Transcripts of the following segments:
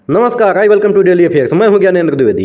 नमस्कार, I welcome to daily affairs. मैं हूं ज्ञानेंद्र द्विवेदी।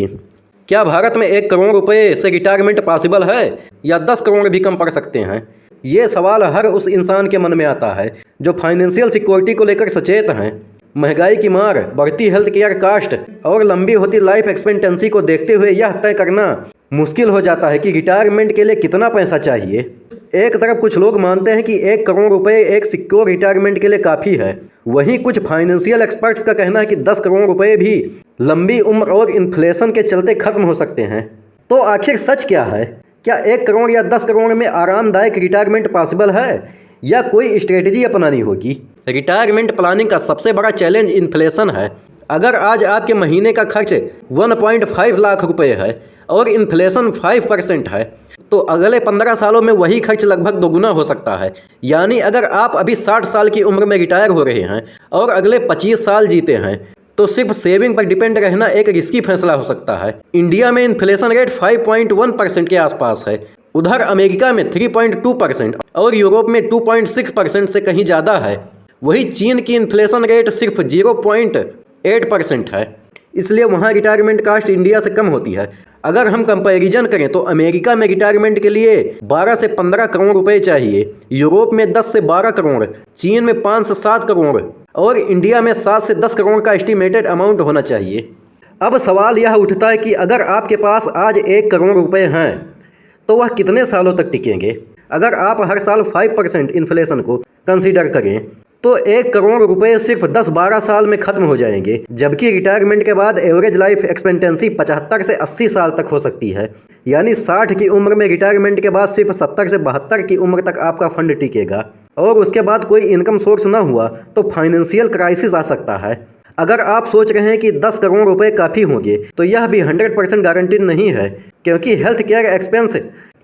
क्या भारत में 1 करोड़ रुपए से रिटायरमेंट पॉसिबल है या 10 करोड़ भी कम पड़ सकते हैं? ये सवाल हर उस इंसान के मन में आता है जो फाइनेंशियल सिक्योरिटी को लेकर सचेत हैं। महंगाई की मार, बढ़ती हेल्थ केयर कास्ट और लंबी होती लाइफ एक्सपेक्टेंसी को देखते हुए यह तय करना मुश्किल हो जाता है कि रिटायरमेंट के लिए कितना पैसा चाहिए। एक तरफ कुछ लोग मानते हैं कि 1 करोड़ रुपए एक सिक्योर रिटायरमेंट के लिए काफ़ी है। वहीं कुछ फाइनेंशियल एक्सपर्ट्स का कहना है कि 10 करोड़ रुपए भी लंबी उम्र और इन्फ्लेशन के चलते खत्म हो सकते हैं। तो आखिर सच क्या है? क्या 1 करोड़ या 10 करोड़ में आरामदायक रिटायरमेंट पॉसिबल है या कोई स्ट्रेटजी अपनानी होगी? रिटायरमेंट प्लानिंग का सबसे बड़ा चैलेंज इन्फ्लेशन है। अगर आज आपके महीने का खर्च 1.5 लाख रुपए है और इन्फ्लेशन 5% है तो अगले 15 सालों में वही खर्च लगभग दोगुना हो सकता है। यानी अगर आप अभी 60 साल की उम्र में रिटायर हो रहे हैं और अगले 25 साल जीते हैं तो सिर्फ सेविंग पर डिपेंड रहना एक रिस्की फैसला हो सकता है। इंडिया में इन्फ्लेशन रेट 5.1% के आसपास है। उधर अमेरिका में 3.2% और यूरोप में 2.6% से कहीं ज़्यादा है। वही चीन की इन्फ्लेशन रेट सिर्फ 0.8% है। इसलिए वहाँ रिटायरमेंट कास्ट इंडिया से कम होती है। अगर हम कंपैरिजन करें तो अमेरिका में रिटायरमेंट के लिए 12 से 15 करोड़ रुपए चाहिए, यूरोप में 10 से 12 करोड़, चीन में 5 से 7 करोड़ और इंडिया में 7 से 10 करोड़ का एस्टिमेटेड अमाउंट होना चाहिए। अब सवाल यह उठता है कि अगर आपके पास आज 1 करोड़ रुपए हैं तो वह कितने सालों तक टिकेंगे? अगर आप हर साल 5% इन्फ्लेशन को कंसीडर करें तो 1 करोड़ रुपए सिर्फ 10-12 साल में खत्म हो जाएंगे, जबकि रिटायरमेंट के बाद एवरेज लाइफ एक्सपेक्टेंसी 75 से 80 साल तक हो सकती है। यानी 60 की उम्र में रिटायरमेंट के बाद सिर्फ 70 से 72 की उम्र तक आपका फंड टिकेगा और उसके बाद कोई इनकम सोर्स ना हुआ तो फाइनेंशियल क्राइसिस आ सकता है। अगर आप सोच रहे हैं कि 10 करोड़ रुपए काफ़ी होंगे तो यह भी 100% गारंटीड नहीं है, क्योंकि हेल्थ केयर एक्सपेंस,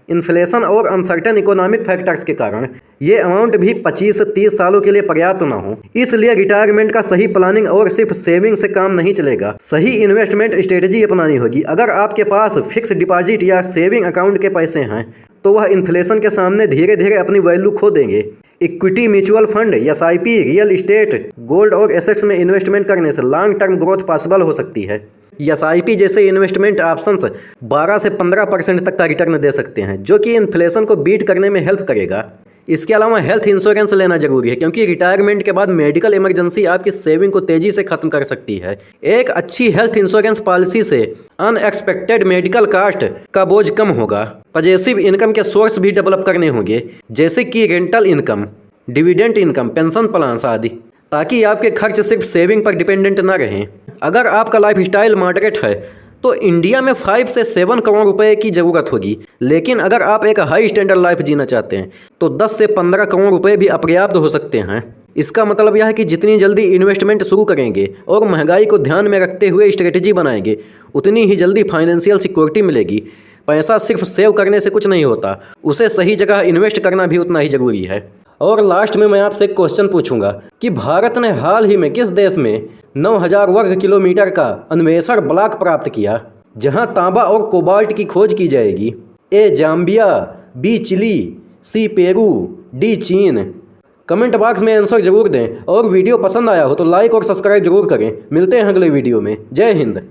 इन्फ्लेशन और अनसर्टेन इकोनॉमिक फैक्टर्स के कारण ये अमाउंट भी 25 से 30 सालों के लिए पर्याप्त ना हो। इसलिए रिटायरमेंट का सही प्लानिंग और सिर्फ सेविंग से काम नहीं चलेगा, सही इन्वेस्टमेंट स्ट्रेटजी अपनानी होगी। अगर आपके पास फिक्स डिपॉजिट या सेविंग अकाउंट के पैसे हैं तो वह इन्फ्लेशन के सामने धीरे धीरे अपनी वैल्यू खो देंगे। Equity, mutual fund, SIP, real estate, gold और एसेट्स में इन्वेस्टमेंट करने से लॉन्ग टर्म ग्रोथ पॉसिबल हो सकती है। SIP जैसे इन्वेस्टमेंट ऑप्शंस 12 से 15% तक का रिटर्न दे सकते हैं, जो कि इन्फ्लेशन को बीट करने में हेल्प करेगा। इसके अलावा हेल्थ इंश्योरेंस लेना जरूरी है, क्योंकि रिटायरमेंट के बाद मेडिकल इमरजेंसी आपकी सेविंग को तेजी से खत्म कर सकती है। एक अच्छी हेल्थ इंश्योरेंस पॉलिसी से अनएक्सपेक्टेड मेडिकल कास्ट का बोझ कम होगा। पजेसिव इनकम के सोर्स भी डेवलप करने होंगे, जैसे कि rental income, dividend income, pension plans आदि, ताकि आपके खर्च सिर्फ सेविंग पर डिपेंडेंट न रहें। अगर आपका लाइफ स्टाइल मॉडरेट है तो इंडिया में 5 से 7 करोड़ रुपए की ज़रूरत होगी, लेकिन अगर आप एक हाई स्टैंडर्ड लाइफ जीना चाहते हैं तो 10 से 15 करोड़ रुपए भी अपर्याप्त हो सकते हैं। इसका मतलब यह है कि जितनी जल्दी इन्वेस्टमेंट शुरू करेंगे और महंगाई को ध्यान में रखते हुए स्ट्रेटजी बनाएंगे, उतनी ही जल्दी फाइनेंशियल सिक्योरिटी मिलेगी। पैसा सिर्फ सेव करने से कुछ नहीं होता, उसे सही जगह इन्वेस्ट करना भी उतना ही ज़रूरी है। और लास्ट में मैं आपसे एक क्वेश्चन पूछूंगा कि भारत ने हाल ही में किस देश में 9000 वर्ग किलोमीटर का अन्वेषण ब्लॉक प्राप्त किया, जहां तांबा और कोबाल्ट की खोज की जाएगी? A Zambia, B Chile, C Peru, D चीन। कमेंट बॉक्स में आंसर जरूर दें और वीडियो पसंद आया हो तो लाइक और सब्सक्राइब जरूर करें। मिलते हैं अगले वीडियो में। जय हिंद।